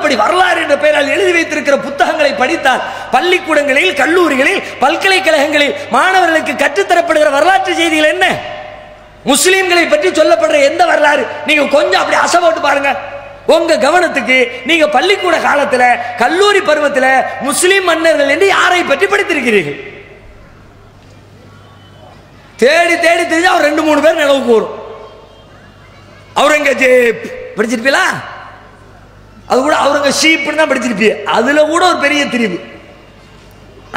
அப்படி வரலாறு என்ற பெயரால் எழுதி வைத்திருக்கிற புத்தகங்களை படித்தால் பள்ளிக்கூடங்களில், கல்லூரிகளில், பல்கலைக்கழகங்களில் மாணவர்களுக்கு கற்றுத்தரப்படுகிற வரலாற்று செய்திகள் என்ன? முஸ்லிம்களை பற்றி சொல்லப்படுற எந்த வரலாறு நீங்க கொஞ்சம் அப்படி அசைபோட்டு பாருங்க. உங்க கவனத்துக்கு நீங்க பள்ளிக்கூட காலத்துல, கல்லூரி பருவத்துல முஸ்லிம் மன்னர்கள் என்று யாரை பற்றி படித்திருக்கிறீர்கள்? தேடி தேடி தெரிஞ்சா ஒரு 2-3 பேர் நிலவுக்கு வரும். அவுரங்கஜேப் படிச்சிருப்பீங்களா? அது கூட அவுரங்கசீப்னு தான் படிச்சிருப்பீங்க. அதுல கூட ஒரு பெரிய திரிவு.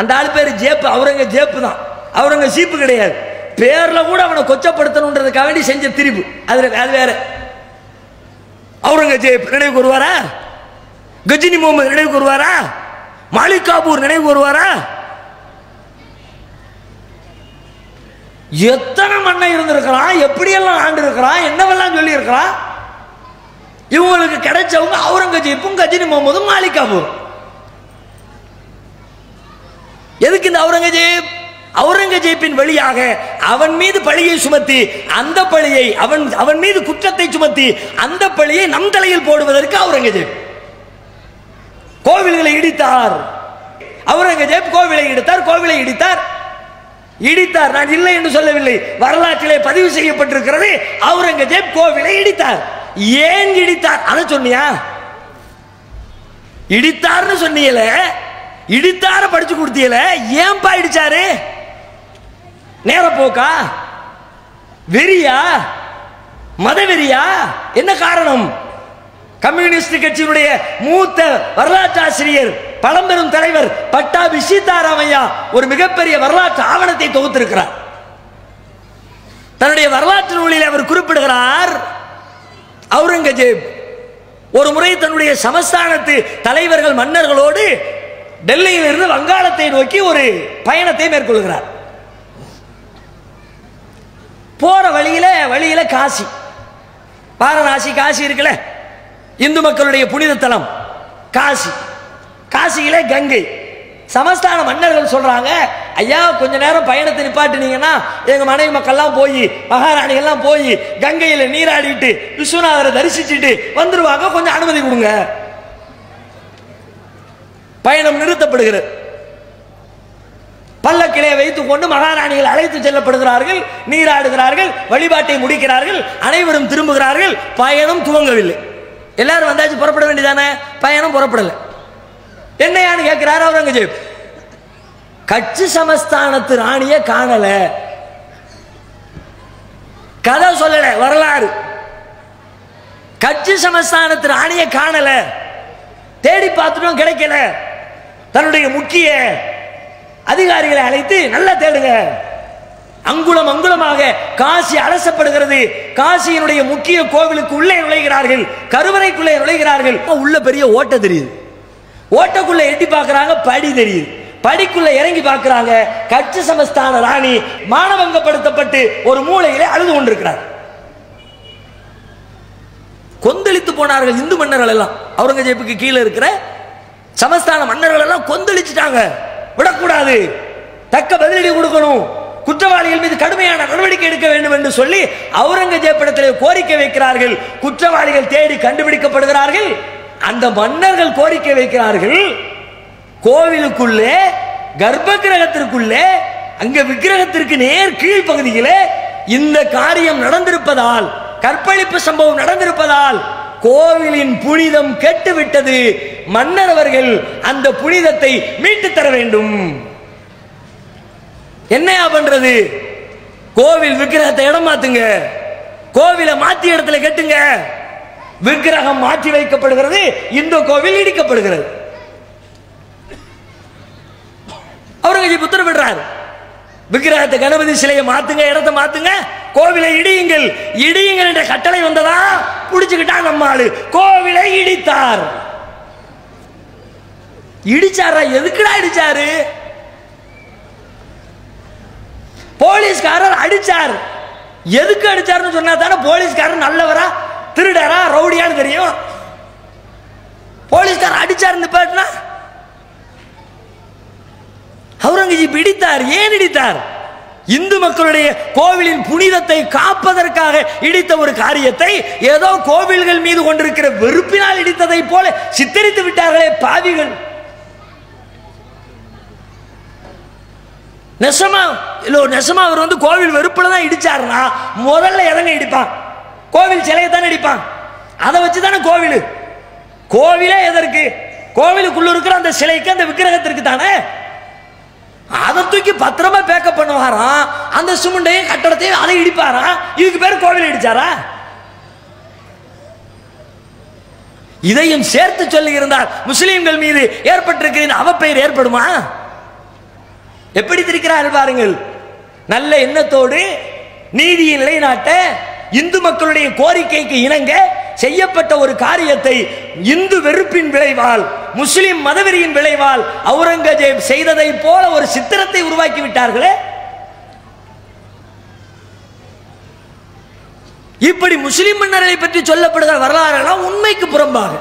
அந்த ஆள் பேரு ஜேப், அவுரங்கஜேப் தான், அவுரங்கசீப் கிடையாது. பேர்ல கூட அவனை கொச்சப்படுத்தணுன்றதுக்காக வேண்டி செஞ்ச திரிவு. அது வேற. அவுரங்கஜேப் நினைவுக்கு வருவாரா? கஜினி முகமது நினைவுக்கு வருவாரா? மாலிக் காபூர் நினைவுக்கு வருவாரா? எத்தனை மன்னை இருந்திருக்கிறான், எப்படியெல்லாம் ஆண்டு இருக்கிறான், என்னவெல்லாம் சொல்லி இருக்கிறான். இவங்களுக்கு கிடைச்சவங்க அவுரங்கஜீப்பும், கஜினி முகமதும், மாலிக் காபூர். எதுக்கு இந்த அவுரங்கஜீப்? அவுரங்கஜீப்பின் வழியாக அவன் மீது பழியை சுமத்தி, அந்த பழியை அவன் மீது குற்றத்தை சுமத்தி, அந்த பழியை நம் தலையில் போடுவதற்கு அவுரங்கஜீப் கோவில்களை இடித்தார். அவுரங்கஜீப் கோவிலை இடித்தார். நான் இல்லை என்று சொல்லவில்லை, வரலாற்றிலே பதிவு செய்யப்பட்டிருக்கிறது. அவுரங்கஜீப் கோவிலை இடித்தார். ஏன் இடித்தார் அதை சொன்னியா? இடித்தார்னு சொன்னீல, இடித்தார படிச்சு கொடுத்தீல, ஏன்பா இடிச்சாரு? நேரப்போக்கா, வெறியா, மதவெறியா? என்ன காரணம்? கம்யூனிஸ்ட் கட்சியினுடைய மூத்த வரலாற்று ஆசிரியர், பழம்பெரும் தலைவர் பட்டாபி சீதாராமையா ஒரு மிகப்பெரிய வரலாற்று ஆவணத்தை தொகுத்திருக்கிறார். தன்னுடைய வரலாற்று நூலில் அவர் குறிப்பிடுகிறார், அவுரங்கஜீப் ஒரு முறை தன்னுடைய சமஸ்தானத்து தலைவர்கள், மன்னர்களோடு டெல்லியில் இருந்து வங்காளத்தை நோக்கி ஒரு பயணத்தை மேற்கொள்கிறார். போற வழியில காசி, வாரணாசி, காசி இருக்குல்ல, இந்து மக்களுடைய புனித தலம் காசி. காசியில கங்கை. சமஸ்தான மன்னர்கள் சொல்றாங்க, ஐயா கொஞ்ச நேரம் பயணத்தை நிப்பாட்டினீங்கன்னா எங்க மனைவி மக்கள்லாம் போய், மகாராணிகள்லாம் போய் கங்கையில நீராடிட்டு விஸ்வநாதரை தரிசிச்சுட்டு வந்துருவாங்க, கொஞ்சம் அனுமதி கொடுங்க. பயணம் நிறுத்தப்படுகிறது. பல்லக்கிலே வைத்துக் கொண்டு மகாராணிகள் அழைத்து செல்லப்படுகிறார்கள், நீராடுகிறார்கள், வழிபாட்டை முடிக்கிறார்கள், அனைவரும் திரும்புகிறார்கள். பயணம் துவங்கவில்லை. எல்லாரும் வந்தாச்சு, புறப்பட வேண்டியதானே. பயணம் புறப்படல. என்னையான்னு கேட்கிறார் அவுரங்கஜீப். கட்சி சமஸ்தானத்து ராணிய காணல, கதை சொல்லல, வரலாறு. கட்சி சமஸ்தானத்து ராணிய காணல, தேடி பார்த்துட்டும் கிடைக்கல. தன்னுடைய முக்கிய அதிகாரிகளை அழைத்து நல்லா தேடுங்க. அங்குலம் அங்குலமாக காசி அலசப்படுகிறது. காசியினுடைய முக்கிய கோவிலுக்கு உள்ளே நுழைகிறார்கள், கருவறைக்குள்ளே நுழைகிறார்கள். உள்ள பெரிய ஓட்டை தெரியுது. ஓட்டக்குள்ள எட்டி பார்க்கறாங்க, படி தெரியுது. படிக்குள்ள இறங்கி பார்க்கறாங்க, கட்சி சமஸ்தான ராணி மானபங்கப்படுத்தப்பட்டு ஒரு மூலையிலே அழுது கொண்டிருக்கிறார். கொந்தளித்து போனார்கள் இந்து மன்னர்கள் எல்லாம். அவுரங்கஜீப்புக்கு கீழே இருக்கிற சமஸ்தான மன்னர்கள் எல்லாம் கொந்தளிச்சுட்டாங்க. விடக்கூடாது, தக்க பதிலடி கொடுக்கணும், குற்றவாளிகள் மீது கடுமையான நடவடிக்கை எடுக்க வேண்டும் என்று சொல்லி அவுரங்கஜீப்பிடத்தில் கோரிக்கை வைக்கிறார்கள். குற்றவாளிகள் தேடி கண்டுபிடிக்கப்படுகிறார்கள். அந்த மன்னர்கள் கோரிக்கை வைக்கிறார்கள், கோவிலுக்குள்ளே, கர்ப்ப கிரகத்திற்குள்ளே, அங்க விக்கிரகத்திற்கு நேர் கீழ் பகுதியிலே இந்த காரியம் நடந்திருப்பதால், கற்பழிப்பு சம்பவம் நடந்திருப்பதால் கோவிலின் புனிதம் கெட்டுவிட்டது. மன்னர் அவர்கள் அந்த புனிதத்தை மீட்டு தர வேண்டும். என்னையா பண்றது? கோவில் விக்கிரகத்தை இடம் மாத்துங்க, கோவிலை மாத்தி இடத்துல கட்டுங்க. விக்கிரகம் மாற்றி வைக்கப்படுகிறது, இந்த கோவில் இடிக்கப்படுகிறது. அவுரங்கஜீப் உத்தரவிடுறார், விக்கிரகத்தை, கணபதி சிலையை மாத்துங்க, இடத்தை மாத்துங்க, கோவிலை இடியுங்கள். இடியுங்கள் என்ற கட்டளை வந்ததா, புடிச்சுக்கிட்டாங்க நம்ம ஆளு, கோவிலை இடித்தார். இடிச்சாரா? எதுக்குடா இடிச்சாரு? போலீஸ்காரர் அடிச்சார். எதுக்கு அடிச்சாருன்னு சொன்னா தானே போலீஸ்காரர் நல்லவரா திருடரா ரவுடியான்னு தெரியும். போலீஸ்காரர் அடிச்சார் நிப்பாட்டினா. அவுரங்கஜீப் இடித்தார். ஏன் இடித்தார்? இந்து மக்களுடைய கோவிலின் புனிதத்தை காப்பதற்காக இடித்த ஒரு காரியத்தை ஏதோ கோவில்கள் மீது கொண்டிருக்கிற வெறுப்பினால் இடித்ததை போல சித்தரித்து விட்டார்களே பாவிகள். நெசமா அவர் வந்து கோவில் வெறுப்புல தான் இடிச்சாருன்னா முதல்ல எதங்க இடிப்பான்? கோவில் சிலையை தானே இடிப்பான். அதை வச்சுதானே கோவிலே எதற்கு? கோவிலுக்குள்ள இருக்கிற அந்த சிலைக்கு, அந்த விக்கிரகத்திற்கு தானே. அதை தூக்கி பத்திரமா பேக்கப் பண்ணுவாராம். அந்த சிமெண்டையும் கட்டடத்தையும் அதை இடிப்பாராம். இதுக்கு பேர் கோவில் இடிச்சாரா? இதையும் சேர்த்து சொல்லி இருந்தால் முஸ்லிம்கள் மீது ஏற்பட்டிருக்கிற அவப்பெயர் ஏற்படுமா? எப்படி திரிக்கிறார்கள் பாருங்கள். நல்ல எண்ணத்தோடு நீதியை நிலைநாட்ட இந்து மக்களுடைய கோரிக்கைக்கு இணங்க செய்யப்பட்ட ஒரு காரியத்தை இந்து வெறுப்பின் விளைவால், முஸ்லிம் மதவெறியின் விளைவால் அவுரங்கசீப் செய்ததை போல ஒரு சித்திரத்தை உருவாக்கி விட்டார்களே. இப்படி முஸ்லிம் மன்னர்களை பற்றி சொல்லப்படுகிற வரலாறுகள் உண்மைக்கு புறம்பாக